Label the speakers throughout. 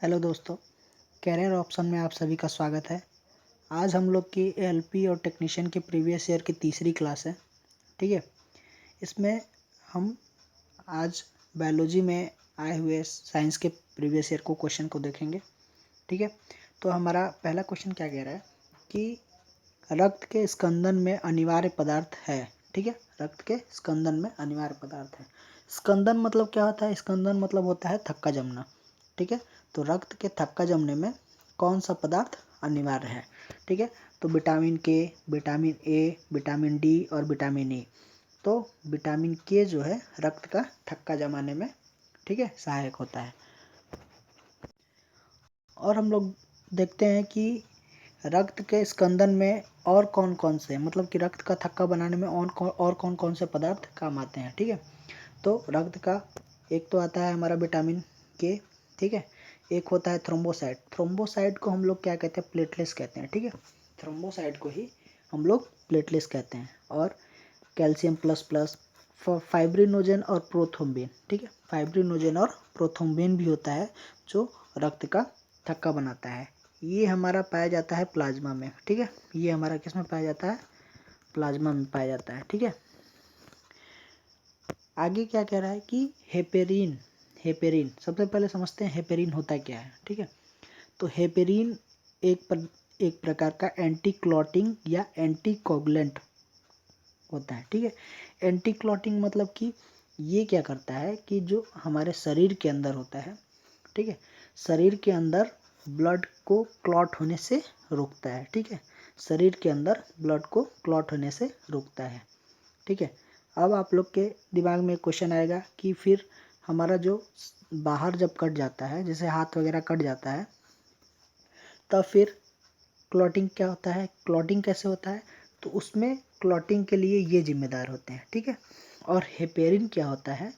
Speaker 1: Hello दोस्तों, career option में आप सभी का स्वागत है। आज हम लोग की एलपी और टेक्नीशियन के प्रीवियस ईयर की तीसरी क्लास है। ठीक है, इसमें हम आज बायोलॉजी में आए हुए साइंस के प्रीवियस ईयर को क्वेश्चन को देखेंगे। ठीक है, तो हमारा पहला क्वेश्चन क्या कह रहा है कि रक्त के स्कंदन में अनिवार्य पदार्थ है। ठीक है, रक्त के स्कंदन में अनिवार्य पदार्थ है। स्कंदन मतलब क्या होता है? स्कंदन मतलब होता है थक्का जमना। ठीक है, तो रक्त के थक्का जमने में कौन सा पदार्थ अनिवार्य है? ठीक है, तो विटामिन के, विटामिन ए, विटामिन डी और विटामिन ई। तो विटामिन के जो है रक्त का थक्का जमाने में, ठीक है, सहायक होता है। और हम लोग देखते हैं कि रक्त के स्कंदन में और कौन कौन से, मतलब कि रक्त का थक्का बनाने में और कौन कौन से पदार्थ काम आते हैं। ठीक है, तो रक्त का एक तो आता है हमारा विटामिन के। ठीक है, एक होता है थ्रोम्बोसाइट। थ्रोम्बोसाइट को हम लोग क्या कहते हैं? प्लेटलेट्स कहते हैं। ठीक है, थ्रोम्बोसाइट को ही हम लोग प्लेटलेट्स कहते हैं। और कैल्शियम प्लस प्लस, फाइब्रिनोजन और प्रोथ्रोम्बिन। ठीक है, फाइब्रिनोजन और प्रोथ्रोम्बिन भी होता है जो रक्त का थक्का बनाता है। ये हमारा पाया जाता है प्लाज्मा में। ठीक है, ये हमारा किस में पाया जाता है? प्लाज्मा में पाया जाता है। ठीक है, आगे क्या कह रहा है कि हेपेरिन। हेपेरिन सबसे पहले समझते हैं हेपेरिन होता क्या है। ठीक है, तो हेपेरिन एक प्रकार का एंटी क्लॉटिंग या एंटी कोगुलेंट होता है। ठीक है, एंटी क्लॉटिंग मतलब कि ये क्या करता है कि जो हमारे शरीर के अंदर होता है, ठीक है, शरीर के अंदर ब्लड को क्लॉट होने से रोकता है। ठीक है, शरीर के अंदर ब्लड को क्लॉट होने से रोकता है। ठीक है, अब आप लोग के दिमाग में क्वेश्चन आएगा कि फिर हमारा जो बाहर जब कट जाता है, जैसे हाथ वगैरह कट जाता है, तब फिर क्लॉटिंग क्या होता है? क्लॉटिंग कैसे होता है? तो उसमें क्लॉटिंग के लिए ये जिम्मेदार होते हैं। ठीक है, और हेपेरिन क्या होता है?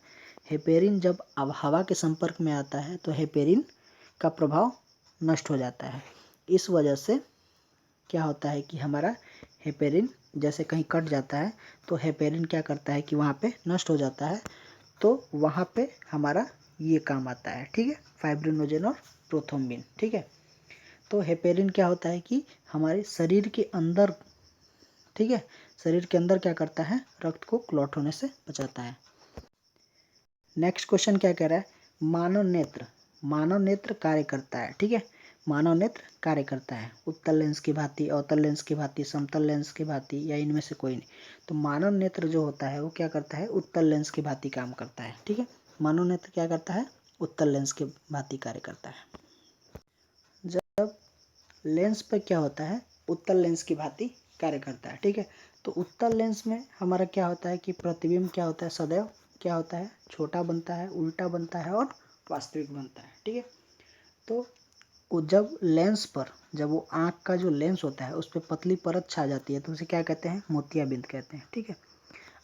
Speaker 1: हेपेरिन जब अब हवा के संपर्क में आता है तो हेपेरिन का प्रभाव नष्ट हो जाता है। इस वजह से क्या होता है कि हमारा हेपेरिन जैसे कहीं कट जाता है तो हेपेरिन क्या करता है कि वहाँ पे नष्ट हो जाता है, तो वहाँ पे हमारा ये काम आता है। ठीक है, फाइब्रिनोजन और प्रोथ्रोम्बिन। ठीक है, तो हेपेरिन क्या होता है कि हमारे शरीर के अंदर, ठीक है, शरीर के अंदर क्या करता है? रक्त को क्लॉट होने से बचाता है। नेक्स्ट क्वेश्चन क्या कह रहा है? मानव नेत्र। मानव नेत्र कार्य करता है। ठीक है, मानव नेत्र कार्य करता है उत्तल लेंस की भांति, अवतल लेंस की भांति, समतल लेंस की भांति, या इनमें से कोई नहीं। तो मानव नेत्र जो होता है वो क्या करता है? उत्तल लेंस की भांति काम करता है। ठीक है, मानव नेत्र क्या करता है? उत्तल लेंस की भांति कार्य करता है। जब लेंस पर क्या होता है? उत्तल लेंस की भांति कार्य करता है। ठीक है, तो उत्तल लेंस में हमारा क्या होता है कि प्रतिबिंब क्या होता है? सदैव क्या होता है? छोटा बनता है, उल्टा बनता है और वास्तविक बनता है। ठीक है, तो वो जब लेंस पर, जब वो आँख का जो लेंस होता है उस पर पतली परत छा जाती है तो उसे क्या कहते हैं? मोतियाबिंद कहते हैं। ठीक है,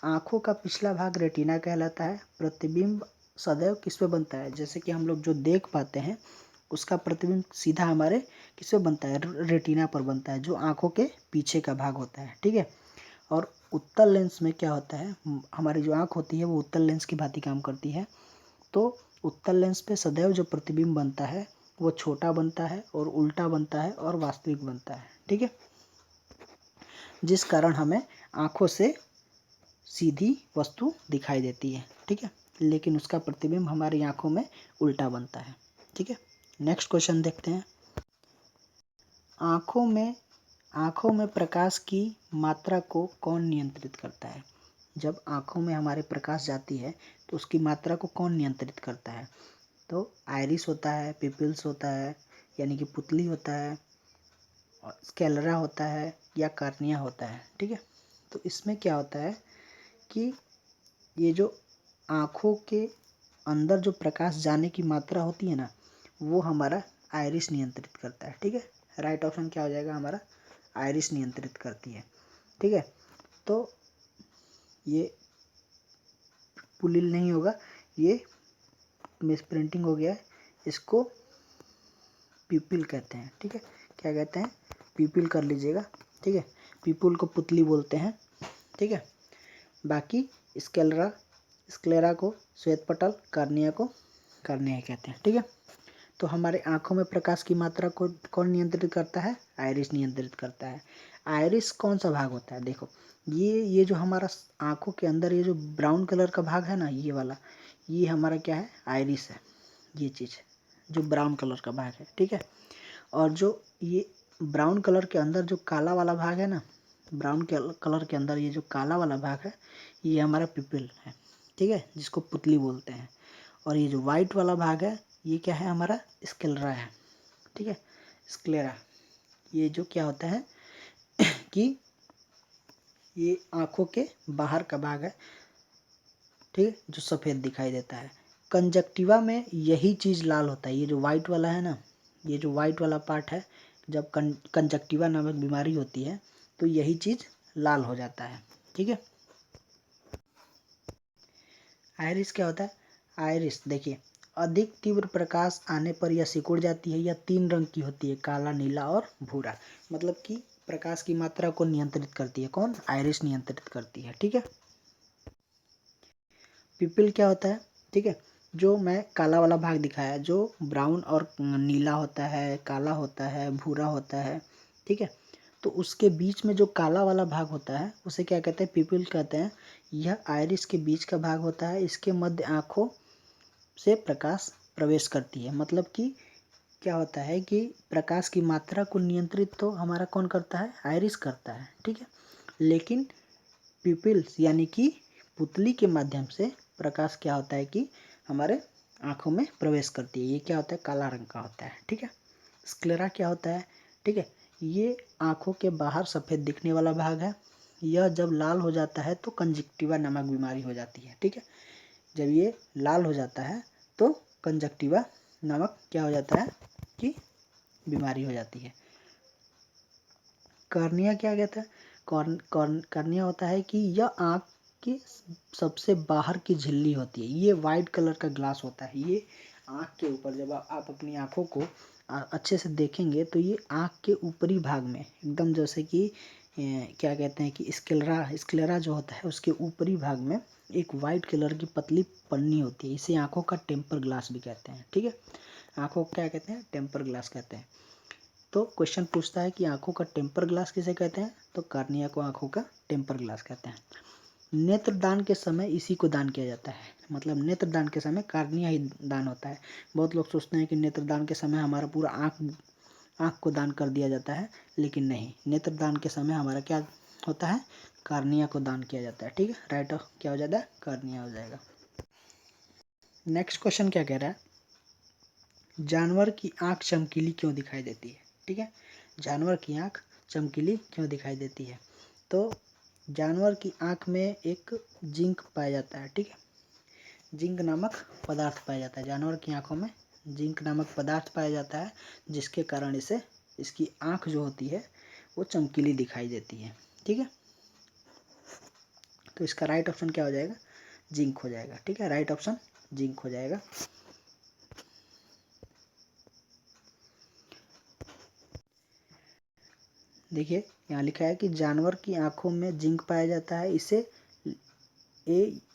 Speaker 1: आँखों का पिछला भाग रेटिना कहलाता है। प्रतिबिंब सदैव किस पे बनता है? जैसे कि हम लोग जो देख पाते हैं उसका प्रतिबिंब सीधा हमारे किस पे बनता है? रेटिना पर बनता है, जो आँखों के पीछे का भाग होता है। ठीक है, और उत्तल लेंस में क्या होता है? हमारी जो आँख होती है वो उत्तल लेंस की भांति काम करती है। तो उत्तल लेंस पे सदैव जो प्रतिबिंब बनता है वो छोटा बनता है और उल्टा बनता है और वास्तविक बनता है। ठीक है, जिस कारण हमें आँखों से सीधी वस्तु दिखाई देती है। ठीक है, लेकिन उसका प्रतिबिंब हमारी आंखों में उल्टा बनता है। ठीक है, नेक्स्ट क्वेश्चन देखते हैं। आंखों में प्रकाश की मात्रा को कौन नियंत्रित करता है? जब आंखों में हमारे प्रकाश जाती है तो उसकी मात्रा को कौन नियंत्रित करता है? तो आइरिस होता है, पिपल्स होता है यानी कि पुतली होता है, स्क्लेरा होता है, या कार्निया होता है। ठीक है, तो इसमें क्या होता है कि ये जो आँखों के अंदर जो प्रकाश जाने की मात्रा होती है ना, वो हमारा आइरिस नियंत्रित करता है। ठीक है, राइट ऑप्शन क्या हो जाएगा हमारा? आइरिस नियंत्रित करती है। ठीक है, तो ये पुलिल नहीं होगा, ये मिस प्रिंटिंग हो गया है, इसको पीपल कहते हैं। ठीक है, क्या कहते हैं? पीपल कर लीजिएगा। ठीक है, पीपल को पुतली बोलते हैं। ठीक है, बाकी स्क्लेरा को श्वेत पटल, कार्निया को कार्निया कहते हैं। ठीक है, तो हमारे आँखों में प्रकाश की मात्रा को कौन नियंत्रित करता है? आइरिस नियंत्रित करता है। आइरिस कौन सा भाग होता है? देखो ये जो हमारा आँखों के अंदर ये जो ब्राउन कलर का भाग है ना, ये वाला, ये हमारा क्या है? आइरिस है। ये चीज़ जो ब्राउन कलर का भाग है, ठीक है। और जो ये ब्राउन कलर के अंदर जो काला वाला भाग है ना, ब्राउन कलर के अंदर ये जो काला वाला भाग है, ये हमारा पिपिल है, ठीक है, जिसको पुतली बोलते हैं। और ये जो वाइट वाला भाग है, ये क्या है? हमारा स्क्लेरा है, ठीक है, स्क्लेरा। ये जो क्या होता है कि ये आँखों के बाहर का भाग है, ठीक है, जो सफ़ेद दिखाई देता है। कंजक्टिवा में यही चीज़ लाल होता है। ये जो वाइट वाला है ना, ये जो वाइट वाला पार्ट है, जब कंजक्टिवा नामक बीमारी होती है तो यही चीज़ लाल हो जाता है, ठीक है। आइरिस क्या होता है? आइरिस देखिए, अधिक तीव्र प्रकाश आने पर यह सिकुड़ जाती है। यह 3 रंग की होती है, काला, नीला और भूरा। मतलब कि प्रकाश की मात्रा को नियंत्रित करती है कौन? आइरिस नियंत्रित करती है, ठीक है। पिपिल क्या होता है? ठीक है, जो मैं काला वाला भाग दिखाया, जो ब्राउन और नीला होता है, काला होता है, भूरा होता है, ठीक है। तो उसके बीच में जो काला वाला भाग होता है उसे क्या कहते हैं? पिपिल कहते हैं। यह आइरिस के बीच का भाग होता है। इसके मध्य आँखों से प्रकाश प्रवेश करती है। मतलब कि क्या होता है कि प्रकाश की मात्रा को नियंत्रित तो हमारा कौन करता है? आइरिस करता है, ठीक है। लेकिन पिपिल्स यानी कि पुतली के माध्यम से प्रकाश क्या होता है कि हमारे आँखों में प्रवेश करती है। ये क्या होता है? काला रंग का होता है, ठीक है। स्क्लेरा क्या होता है? ठीक है, ये आँखों के बाहर सफ़ेद दिखने वाला भाग है। यह जब लाल हो जाता है तो कंजक्टिवा नामक बीमारी हो जाती है, ठीक है। जब ये लाल हो जाता है तो कंजक्टिवा नामक क्या हो जाता है कि बीमारी हो जाती है। कॉर्निया क्या कहता है? कॉर्निया होता है कि यह आँख की सबसे बाहर की झिल्ली होती है। ये वाइट कलर का ग्लास होता है। ये आँख के ऊपर, जब आप अपनी आँखों को अच्छे से देखेंगे तो ये आँख के ऊपरी भाग में एकदम, जैसे कि क्या कहते हैं कि स्क्लेरा जो होता है उसके ऊपरी भाग में एक वाइट कलर की पतली पन्नी होती है। इसे आँखों का टेम्पर ग्लास भी कहते हैं, ठीक है। आँखों को क्या कहते हैं? टेम्पर ग्लास कहते हैं। तो क्वेश्चन पूछता है कि आंखों का टेम्पर ग्लास किसे कहते हैं? तो कार्निया को आंखों का टेम्पर ग्लास कहते हैं। नेत्रदान के समय इसी को दान किया जाता है। मतलब नेत्रदान के समय कार्निया ही दान होता है। बहुत लोग सोचते हैं कि नेत्रदान के समय हमारा पूरा आँख को दान कर दिया जाता है, लेकिन नहीं, नेत्रदान के समय हमारा क्या होता है? कार्निया को दान किया जाता है, ठीक है। राइट क्या हो जाता है? कार्निया हो जाएगा। नेक्स्ट क्वेश्चन क्या कह रहा है? जानवर की आँख चमकीली क्यों दिखाई देती है? ठीक है, जानवर की आँख चमकीली क्यों दिखाई देती है? तो जानवर की आँख में एक जिंक पाया जाता है, ठीक है। जिंक नामक पदार्थ पाया जाता है। जानवर की आँखों में जिंक नामक पदार्थ पाया जाता है, जिसके कारण इसकी आँख जो होती है वो चमकीली दिखाई देती है, ठीक है। तो इसका राइट ऑप्शन क्या हो जाएगा? जिंक हो जाएगा, ठीक है। राइट ऑप्शन जिंक हो जाएगा। देखिए यहाँ लिखा है कि जानवर की आंखों में जिंक पाया जाता है।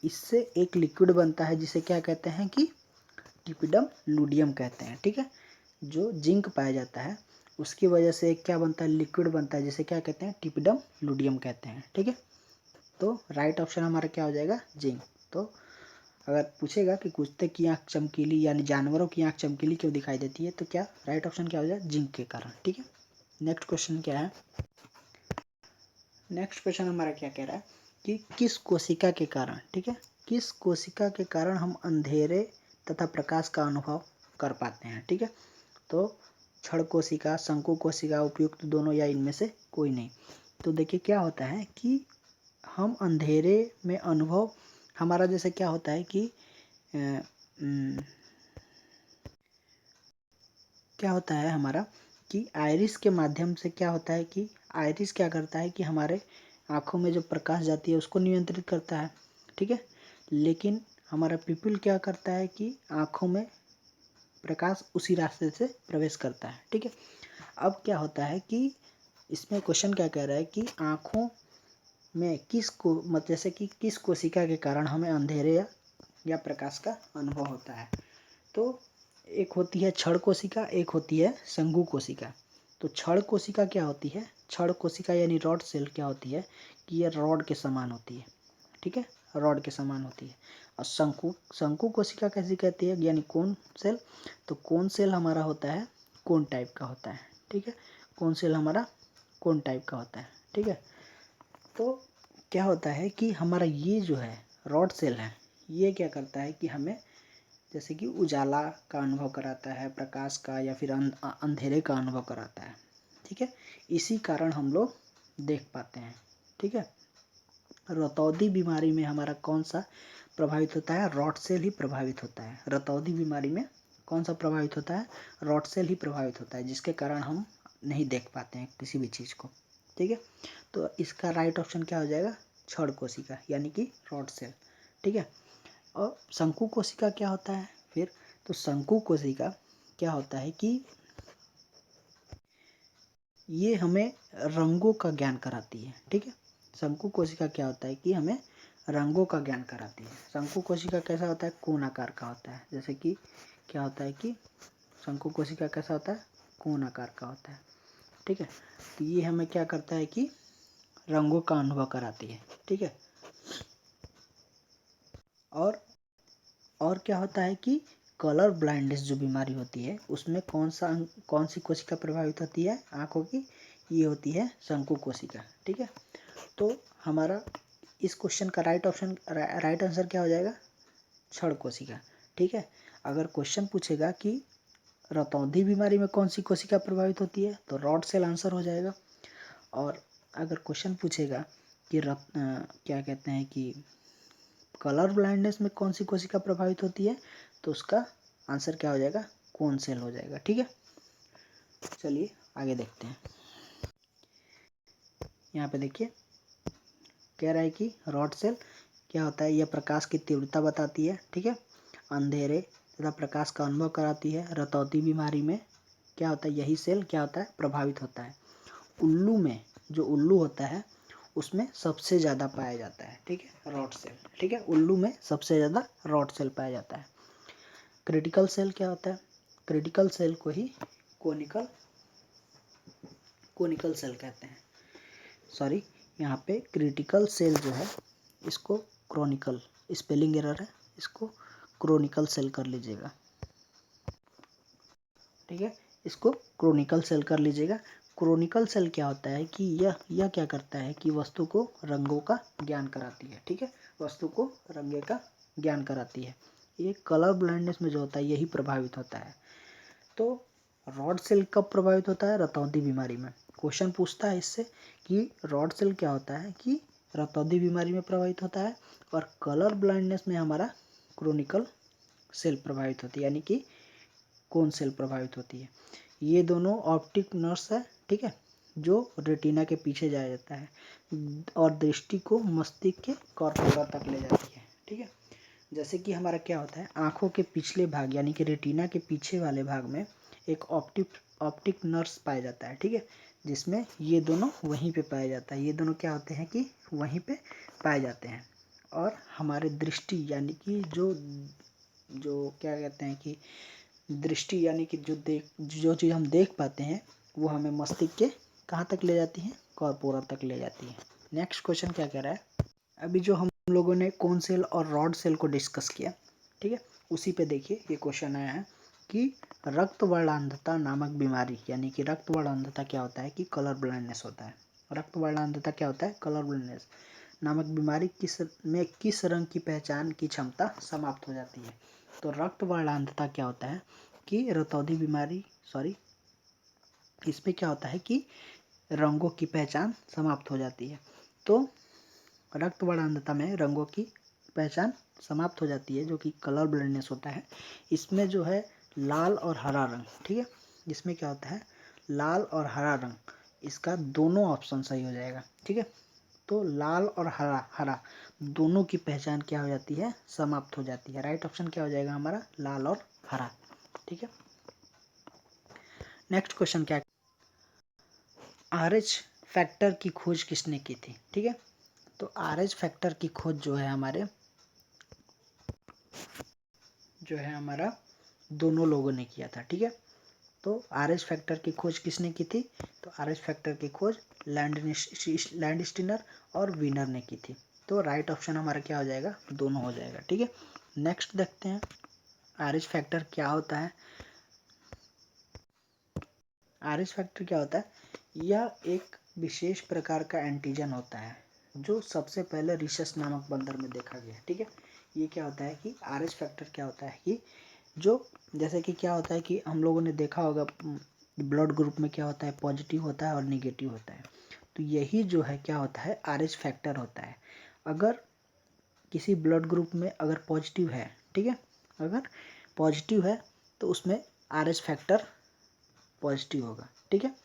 Speaker 1: इससे एक लिक्विड बनता है जिसे क्या कहते हैं कि टिपिडम लूडियम कहते हैं, ठीक है। जो जिंक पाया जाता है उसकी वजह से एक क्या बनता है? लिक्विड बनता है जिसे क्या कहते हैं? टिपिडम लूडियम कहते हैं, ठीक है। तो राइट ऑप्शन हमारा क्या हो जाएगा? जिंक। तो अगर पूछेगा कि कुत्ते की आंख चमकीली यानी जानवरों की आंख चमकीली क्यों दिखाई देती है, तो क्या राइट ऑप्शन क्या हो जाएगा? जिंक के कारण, ठीक है। नेक्स्ट क्वेश्चन क्या है? नेक्स्ट क्वेश्चन हमारा क्या कह रहा है कि किस कोशिका के कारण, ठीक है, किस कोशिका के कारण हम अंधेरे तथा प्रकाश का अनुभव कर पाते हैं, ठीक है। तो क्षण कोशिका, शंकु कोशिका, उपयुक्त दोनों या इनमें से कोई नहीं। तो देखिए क्या होता है कि हम अंधेरे में अनुभव, हमारा जैसे क्या होता है कि क्या होता है हमारा कि आइरिस के माध्यम से क्या होता है कि आइरिस क्या करता है कि हमारे आँखों में जो प्रकाश जाती है उसको नियंत्रित करता है, ठीक है। लेकिन हमारा पिपिल क्या करता है कि आँखों में प्रकाश उसी रास्ते से प्रवेश करता है, ठीक है। अब क्या होता है कि इसमें क्वेश्चन क्या कह रहा है कि आँखों में मतलब जैसे कि किस कोशिका के कारण हमें अंधेरे या प्रकाश का अनुभव होता है। तो एक होती है क्षण कोशिका, एक होती है शंकु कोशिका। तो क्षण कोशिका क्या होती है, क्षण कोशिका यानी रॉड सेल क्या होती है कि ये रॉड के समान होती है, ठीक है, रॉड के समान होती है। और शंकु शंकु कोशिका कैसी कहती है यानी कोन सेल। तो कोन सेल हमारा होता है कोन टाइप का होता है, ठीक है, कोन सेल हमारा कोन टाइप का होता है, ठीक है। तो क्या होता है कि हमारा ये जो है रॉड सेल है, ये क्या करता है कि हमें जैसे कि उजाला का अनुभव कराता है, प्रकाश का, या फिर अंधेरे का अनुभव कराता है, ठीक है। इसी कारण हम लोग देख पाते हैं, ठीक है। रतौंधी बीमारी में हमारा कौन सा प्रभावित होता है, रॉड सेल ही प्रभावित होता है। रतौंधी बीमारी में कौन सा प्रभावित होता है, रॉड सेल ही प्रभावित होता है, जिसके कारण हम नहीं देख पाते हैं किसी भी चीज़ को, ठीक है। तो इसका राइट ऑप्शन क्या हो जाएगा, क्षण कोशिका यानी कि रॉड सेल, ठीक है। और शंकु कोशिका क्या होता है फिर, तो शंकु कोशिका क्या होता है कि ये हमें रंगों का ज्ञान कराती है, ठीक है। शंकु कोशिका क्या होता है कि हमें रंगों का ज्ञान कराती है। शंकु कोशिका कैसा होता है, कोन आकार का होता है। जैसे कि क्या होता है कि शंकु कोशिका कैसा होता है, कोन आकार का होता है, ठीक है। तो ये हमें क्या करता है कि रंगों का अनुभव कराती है, ठीक है। और क्या होता है कि कलर ब्लाइंडनेस जो बीमारी होती है उसमें कौन सी कोशिका प्रभावित होती है आंखों की, ये होती है शंकु कोशिका, ठीक है। तो हमारा इस क्वेश्चन का राइट आंसर क्या हो जाएगा, क्षण कोशिका, ठीक है। अगर क्वेश्चन पूछेगा कि रतौंधी बीमारी में कौन सी कोशिका प्रभावित होती है तो रॉड सेल आंसर हो जाएगा। और अगर क्वेश्चन पूछेगा कि क्या कहते हैं कि कलर ब्लाइंडनेस में कौन सी कोशिका प्रभावित होती है तो उसका आंसर क्या हो जाएगा, कोन सेल हो जाएगा, ठीक है। चलिए आगे देखते हैं। यहाँ पे देखिए कह रहा है कि रॉड सेल क्या होता है, यह प्रकाश की तीव्रता बताती है, ठीक है, अंधेरे तथा प्रकाश का अनुभव कराती है। रतौंधी बीमारी में क्या होता है, यही सेल क्या होता है, प्रभावित होता है। उल्लू में जो उल्लू होता है उसमें सबसे ज़्यादा पाया जाता है, ठीक है, रॉड सेल, ठीक है। उल्लू में सबसे ज़्यादा रॉड सेल पाया जाता है। क्रिटिकल सेल क्या होता है, क्रिटिकल सेल को ही कोनिकल सेल कहते हैं। सॉरी, यहाँ पे क्रिटिकल सेल जो है इसको क्रोनिकल, स्पेलिंग एरर है, इसको क्रोनिकल सेल कर लीजिएगा, ठीक है, इसको क्रोनिकल सेल कर लीजिएगा। क्रोनिकल सेल क्या होता है कि यह क्या करता है कि वस्तु को रंगों का ज्ञान कराती है, ठीक है, वस्तु को रंगे का ज्ञान कराती है। ये कलर ब्लाइंडनेस में जो होता है यही प्रभावित होता है। तो रॉड सेल कब प्रभावित होता है, रतौंधी बीमारी में। क्वेश्चन पूछता है इससे कि रॉड सेल क्या होता है कि रतौंधी बीमारी में प्रभावित होता है, और कलर ब्लाइंडनेस में हमारा क्रोनिकल सेल प्रभावित होती है यानी कि कोन सेल प्रभावित होती है। ये दोनों ऑप्टिक नर्व्स है, ठीक है, जो रेटिना के पीछे जाया जाता है और दृष्टि को मस्तिष्क के कॉर्टेक्स तक ले जाती है, ठीक है। जैसे कि हमारा क्या होता है, आंखों के पिछले भाग यानी कि रेटिना के पीछे वाले भाग में एक ऑप्टिक नर्व्स पाया जाता है, ठीक है, जिसमें ये दोनों वहीं पे पाया जाता है। ये दोनों क्या होते हैं कि वहीं पे पाए जाते हैं। और हमारे दृष्टि यानी कि जो जो क्या कहते हैं कि दृष्टि यानी कि जो चीज़ हम देख पाते हैं वो हमें मस्तिष्क के कहाँ तक ले जाती है, कॉर्पोरा तक ले जाती है। नेक्स्ट क्वेश्चन क्या कह रहा है, अभी जो हम लोगों ने कोन सेल और रॉड सेल को डिस्कस किया, ठीक है, उसी पे देखिए ये क्वेश्चन आया है कि रक्त वर्णांधता नामक बीमारी यानी कि रक्त वर्णांधता क्या होता है कि कलर ब्लाइंडनेस होता है। रक्त वर्णांधता क्या होता है, कलर ब्लाइंडनेस नामक बीमारी किस रंग की पहचान की क्षमता समाप्त हो जाती है। तो रक्त वर्णांधता क्या होता है कि रतौंधी बीमारी इसमें क्या होता है कि रंगों की पहचान समाप्त हो जाती है। तो रक्त वर्णांधता में रंगों की पहचान समाप्त हो जाती है जो कि कलर ब्लाइंडनेस होता है। इसमें जो है लाल और हरा रंग, ठीक है, इसमें क्या होता है लाल और हरा रंग, इसका दोनों ऑप्शन सही हो जाएगा, ठीक है। तो लाल और हरा दोनों की पहचान क्या हो जाती है, समाप्त हो जाती है। राइट ऑप्शन क्या हो जाएगा हमारा, लाल और हरा, ठीक है। नेक्स्ट क्वेश्चन क्या, RH फैक्टर की खोज किसने की थी, ठीक है। तो RH फैक्टर की खोज जो है हमारा दोनों लोगों ने किया था, ठीक है। तो आरएच फैक्टर की खोज किसने की थी? तो आरएच फैक्टर की खोज लैंडस्टीनर और वीनर ने की थी। तो राइट ऑप्शन हमारा क्या हो जाएगा? दोनों हो जाएगा, ठीक है। नेक्स्ट देखते हैं आरएच फैक्टर क्या होता है। आरएच फैक्टर क्या होता है? यह एक विशेष प्रकार का एंटीजन होता है जो सबसे पहले रिसस नामक बंदर में देखा गया, ठीक है। ये क्या होता है कि आरएच फैक्टर क्या होता है कि जो जैसे कि क्या होता है कि हम लोगों ने देखा होगा ब्लड ग्रुप में क्या होता है, पॉजिटिव होता है और निगेटिव होता है। तो यही जो है क्या होता है, आरएच फैक्टर होता है। अगर किसी ब्लड ग्रुप में अगर पॉजिटिव है, ठीक है, अगर पॉजिटिव है तो उसमें आरएच फैक्टर पॉजिटिव होगा, ठीक है।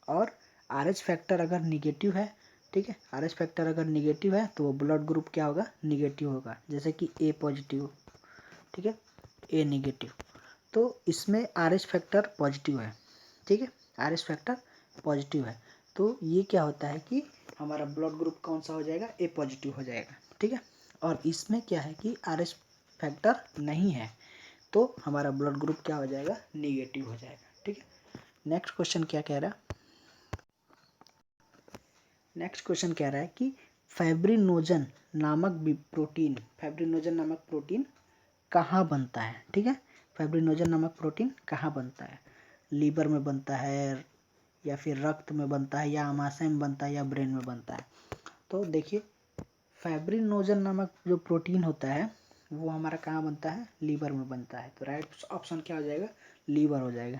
Speaker 1: और आरएच फैक्टर अगर निगेटिव है, ठीक है, आरएच फैक्टर अगर निगेटिव है तो वो ब्लड ग्रुप क्या होगा? निगेटिव होगा। जैसे कि ए पॉजिटिव, ठीक है, ए निगेटिव। तो इसमें आरएच फैक्टर पॉजिटिव है, ठीक है, आरएच फैक्टर पॉजिटिव है। तो ये क्या होता है कि हमारा ब्लड ग्रुप कौन सा हो जाएगा? ए पॉजिटिव हो जाएगा, ठीक है। और इसमें क्या है कि आरएच फैक्टर नहीं है तो हमारा ब्लड ग्रुप क्या हो जाएगा? निगेटिव हो जाएगा, ठीक है। नेक्स्ट क्वेश्चन क्या कह रहा है? नेक्स्ट क्वेश्चन कह रहा है कि फाइब्रिनोजन नामक प्रोटीन कहाँ बनता है, ठीक है। फाइब्रिनोजन नामक प्रोटीन कहाँ बनता है? लीवर में बनता है या फिर रक्त में बनता है या आमाशय में बनता है या ब्रेन में बनता है? तो देखिए फाइब्रिनोजन नामक जो प्रोटीन होता है वो हमारा कहाँ बनता है? लीवर में बनता है। तो राइट ऑप्शन क्या हो जाएगा? लीवर हो जाएगा।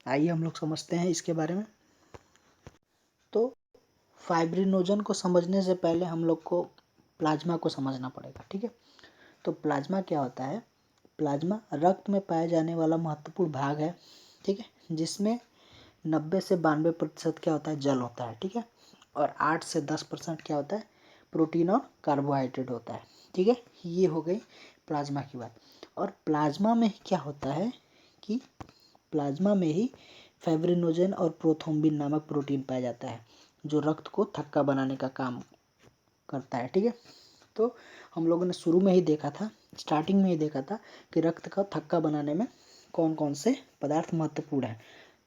Speaker 1: आइए हम लोग समझते हैं इसके बारे में। तो फाइब्रिनोजन को समझने से पहले हम लोग को प्लाज्मा को समझना पड़ेगा, ठीक है। तो प्लाज्मा क्या होता है? प्लाज्मा रक्त में पाया जाने वाला महत्वपूर्ण भाग है, ठीक है, जिसमें 90 से 92% क्या होता है? जल होता है, ठीक है। और 8 से 10% क्या होता है? प्रोटीन और कार्बोहाइड्रेट होता है, ठीक है। ये हो गई प्लाज्मा की बात। और प्लाज्मा में क्या होता है कि प्लाज्मा में ही फाइब्रिनोजन और प्रोथ्रोम्बिन नामक प्रोटीन पाया जाता है जो रक्त को थक्का बनाने का काम करता है, ठीक है। तो हम लोगों ने शुरू में ही देखा था, स्टार्टिंग में ही देखा था कि रक्त का थक्का बनाने में कौन कौन से पदार्थ महत्वपूर्ण है,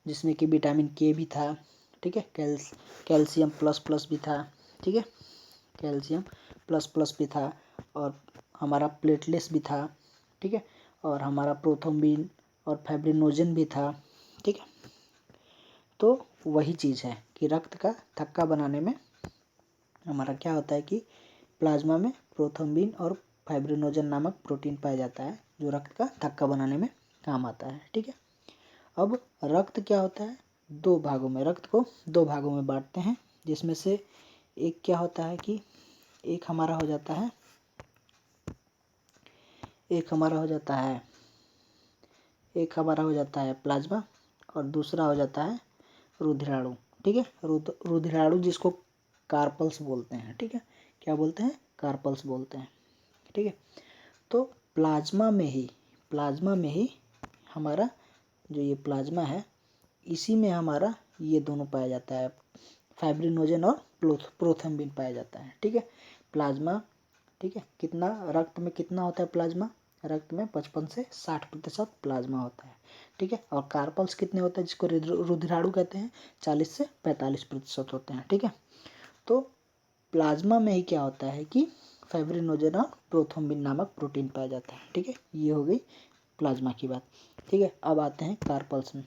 Speaker 1: जिसमें कि विटामिन के भी था, ठीक है, कैल्शियम प्लस प्लस भी था, ठीक है, कैल्शियम प्लस प्लस भी था, और हमारा प्लेटलेट्स भी था, ठीक है, और हमारा प्रोथ्रोम्बिन और फाइब्रिनोजन भी था, ठीक है। तो वही चीज़ है कि रक्त का थक्का बनाने में हमारा क्या होता है कि प्लाज्मा में प्रोथ्रोम्बिन और फाइब्रिनोजन नामक प्रोटीन पाया जाता है जो रक्त का थक्का बनाने में काम आता है, ठीक है। अब रक्त क्या होता है? दो भागों में, रक्त को दो भागों में बांटते हैं, जिसमें से एक क्या होता है कि एक हमारा हो जाता है प्लाज्मा और दूसरा हो जाता है रुधिराणु, ठीक है। रुधिराणु जिसको कार्पल्स बोलते हैं, ठीक है, क्या बोलते हैं? कार्पल्स बोलते हैं, ठीक है। तो प्लाज्मा में ही हमारा जो ये प्लाज्मा है इसी में हमारा ये दोनों पाया जाता है, फाइब्रिनोजन और प्रोथ्रोम्बिन पाया जाता है, ठीक है। प्लाज्मा, ठीक है, कितना रक्त में कितना होता है प्लाज्मा? रक्त में 55 से 60% प्लाज्मा होता है, ठीक है। और कार्पल्स कितने होते हैं जिसको रुधिराणु कहते हैं? 40 से 45% होते हैं, ठीक है। तो प्लाज्मा में ही क्या होता है कि फाइब्रिनोजन और प्रोथ्रोम्बिन नामक प्रोटीन पाया जाता है, ठीक है। ये हो गई प्लाज्मा की बात, ठीक है। अब आते हैं कार्पल्स में,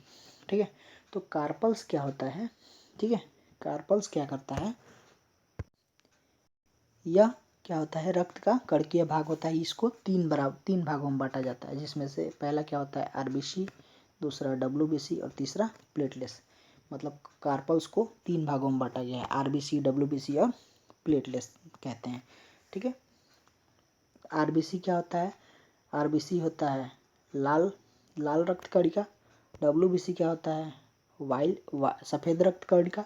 Speaker 1: ठीक है। तो कार्पल्स क्या होता है, ठीक है, कार्पल्स क्या करता है? यह क्या होता है? रक्त का कणकीय भाग होता है। इसको तीन भागों में बांटा जाता है, जिसमें से पहला क्या होता है? आरबीसी, दूसरा डब्ल्यूबीसी और तीसरा प्लेटलेट्स। मतलब कार्पल्स को तीन भागों में बांटा गया है, आरबीसी, डब्ल्यूबीसी और प्लेटलेट्स कहते हैं, ठीक है। आरबीसी क्या होता है? आरबीसी होता है लाल रक्त कणिका। डब्ल्यूबीसी क्या होता है? सफ़ेद रक्त कणिका।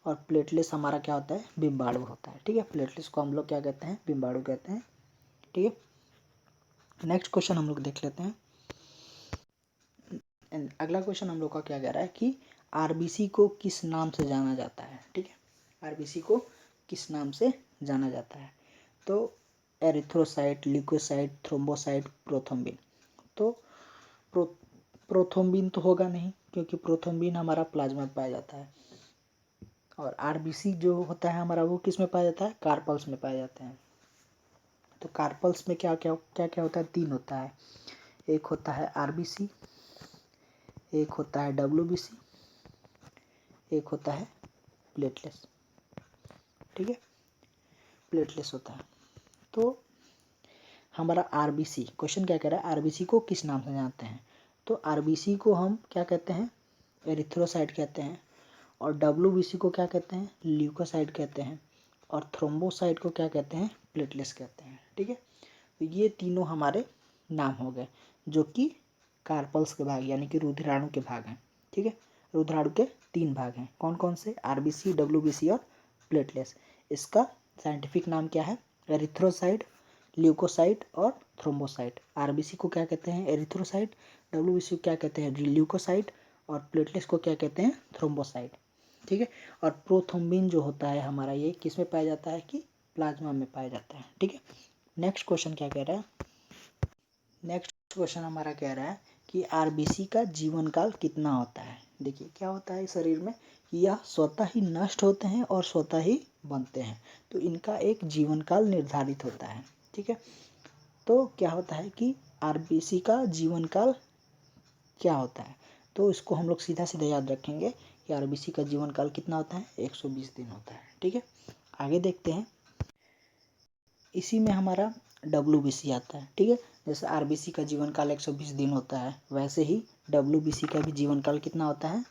Speaker 1: और प्लेटलेट्स हमारा क्या होता है? बिम्बाणु होता है, ठीक है। प्लेटलेट्स को हम लोग क्या कहते हैं? बिम्बाणु कहते हैं, ठीक है। नेक्स्ट क्वेश्चन हम लोग देख लेते हैं। अगला क्वेश्चन हम लोग का क्या कह रहा है कि आरबीसी को किस नाम से जाना जाता है, ठीक है। आरबीसी को किस नाम से जाना जाता है? तो एरिथ्रोसाइट, ल्यूकोसाइट, थ्रोम्बोसाइट, प्रोथ्रोम्बिन। तो प्रोथ्रोम्बिन तो होगा नहीं, क्योंकि प्रोथ्रोम्बिन हमारा प्लाज्मा में पाया जाता है। और आरबीसी जो होता है हमारा, वो किस में पाया जाता है? कार्पल्स में पाए जाते हैं। तो कार्पल्स में क्या क्या क्या क्या होता है? 3 होता है। एक होता है आरबीसी, एक होता है डब्ल्यूबीसी, एक होता है प्लेटलेस। ठीक है, प्लेटलेस होता है। तो हमारा आरबीसी, क्वेश्चन क्या कह रहा है? आरबीसी को किस नाम से जानते हैं? तो आरबीसी को हम क्या कहते हैं? एरिथ्रोसाइट कहते हैं। और डब्ल्यूबीसी को क्या कहते हैं? ल्यूकोसाइट कहते हैं। और थ्रोम्बोसाइट को क्या कहते हैं? प्लेटलेस कहते हैं। ठीक है, तो ये तीनों हमारे नाम हो गए, जो कि कार्पल्स के भाग यानी कि रुधिराणु के भाग हैं। ठीक है, रुधिराणु के 3 भाग हैं। कौन कौन से? आरबीसी, डब्ल्यूबीसी और प्लेटलेस। इसका साइंटिफिक नाम क्या है? एरिथ्रोसाइट, ल्यूकोसाइट और थ्रोम्बोसाइट। आरबीसी को क्या कहते हैं? एरिथ्रोसाइट। डब्ल्यूबीसी को क्या कहते हैं? ल्यूकोसाइट। और प्लेटलेस को क्या कहते हैं? थ्रोम्बोसाइट। ठीक है, और प्रोथ्रोम्बिन जो होता है हमारा, ये किस में पाया जाता है? कि प्लाज्मा में पाया जाता है। ठीक है, नेक्स्ट क्वेश्चन क्या कह रहा है? नेक्स्ट क्वेश्चन हमारा कह रहा है कि आरबीसी का जीवन काल कितना होता है? देखिए क्या होता है शरीर में कि यह स्वतः ही नष्ट होते हैं और स्वतः ही बनते हैं, तो इनका एक जीवन काल निर्धारित होता है। ठीक है, तो क्या होता है कि आरबीसी का जीवन काल क्या होता है? तो इसको हम लोग सीधा सीधा याद रखेंगे कि आरबीसी का जीवन काल कितना होता है? 120 दिन होता है। ठीक है, आगे देखते हैं। इसी में हमारा डब्ल्यूबीसी आता है। ठीक है, जैसे आरबीसी का जीवन काल 120 दिन होता है, वैसे ही डब्ल्यूबीसी का भी जीवन काल कितना होता है?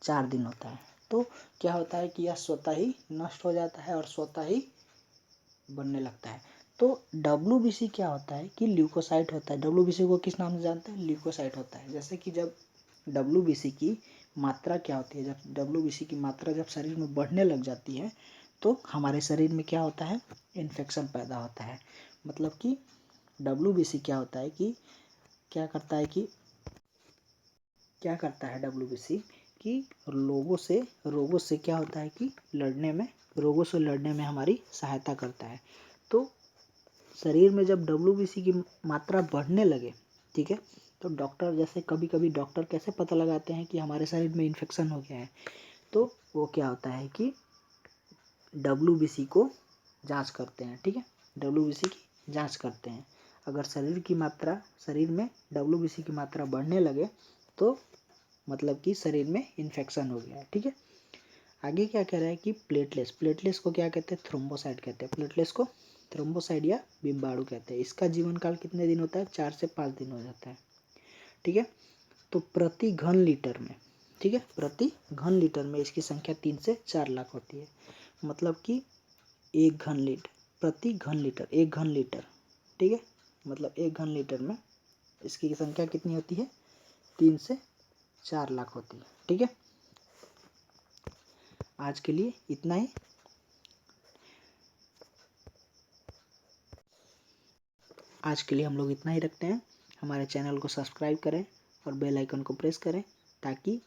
Speaker 1: 4 दिन होता है। तो क्या होता है कि यह स्वतः ही नष्ट हो जाता है और स्वतः ही बनने लगता है। तो डब्ल्यूबीसी क्या होता है कि ल्यूकोसाइट होता है। डब्ल्यूबीसी को किस नाम से जानते हैं? ल्यूकोसाइट होता है। जैसे कि जब डब्ल्यूबीसी की मात्रा क्या होती है? जब डब्ल्यूबीसी की मात्रा जब शरीर में बढ़ने लग जाती है, तो हमारे शरीर में क्या होता है? इन्फेक्शन पैदा होता है। मतलब कि डब्ल्यूबीसी क्या होता है कि क्या करता है डब्ल्यूबीसी कि रोगों से क्या होता है कि रोगों से लड़ने में हमारी सहायता करता है। तो शरीर में जब डब्ल्यूबीसी की मात्रा बढ़ने लगे, ठीक है, तो डॉक्टर, जैसे कभी कभी डॉक्टर कैसे पता लगाते हैं कि हमारे शरीर में इन्फेक्शन हो गया है? तो वो क्या होता है कि डब्ल्यूबीसी को जांच करते हैं। ठीक है, डब्ल्यूबीसी की जांच करते हैं। अगर शरीर में डब्ल्यूबीसी की मात्रा बढ़ने लगे तो मतलब कि शरीर में इन्फेक्शन हो गया है। ठीक है, आगे क्या कह रहा है कि प्लेटलेस को क्या कहते हैं? थ्रोम्बोसाइट कहते हैं। प्लेटलेस को थ्रोम्बोसाइट या बिम्बाणु कहते हैं। इसका जीवन काल कितने दिन होता है? 4 से 5 दिन हो जाता है। ठीक है, तो प्रति घन लीटर में, ठीक है, प्रति घन लीटर में इसकी संख्या 3 से 4 लाख होती है। मतलब कि प्रति घन लीटर, 1 घन लीटर, ठीक है, मतलब 1 घन लीटर में इसकी संख्या कितनी होती है? 3 से 4 लाख होती है। ठीक है, आज के लिए इतना ही। आज के लिए हम लोग इतना ही रखते हैं। हमारे चैनल को सब्सक्राइब करें और बेल आइकन को प्रेस करें, ताकि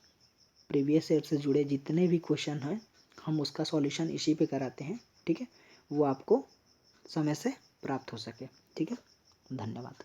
Speaker 1: प्रीवियस ईयर से जुड़े जितने भी क्वेश्चन हैं हम उसका सॉल्यूशन इसी पे कराते हैं। ठीक है, वो आपको समय से प्राप्त हो सके। ठीक है, धन्यवाद।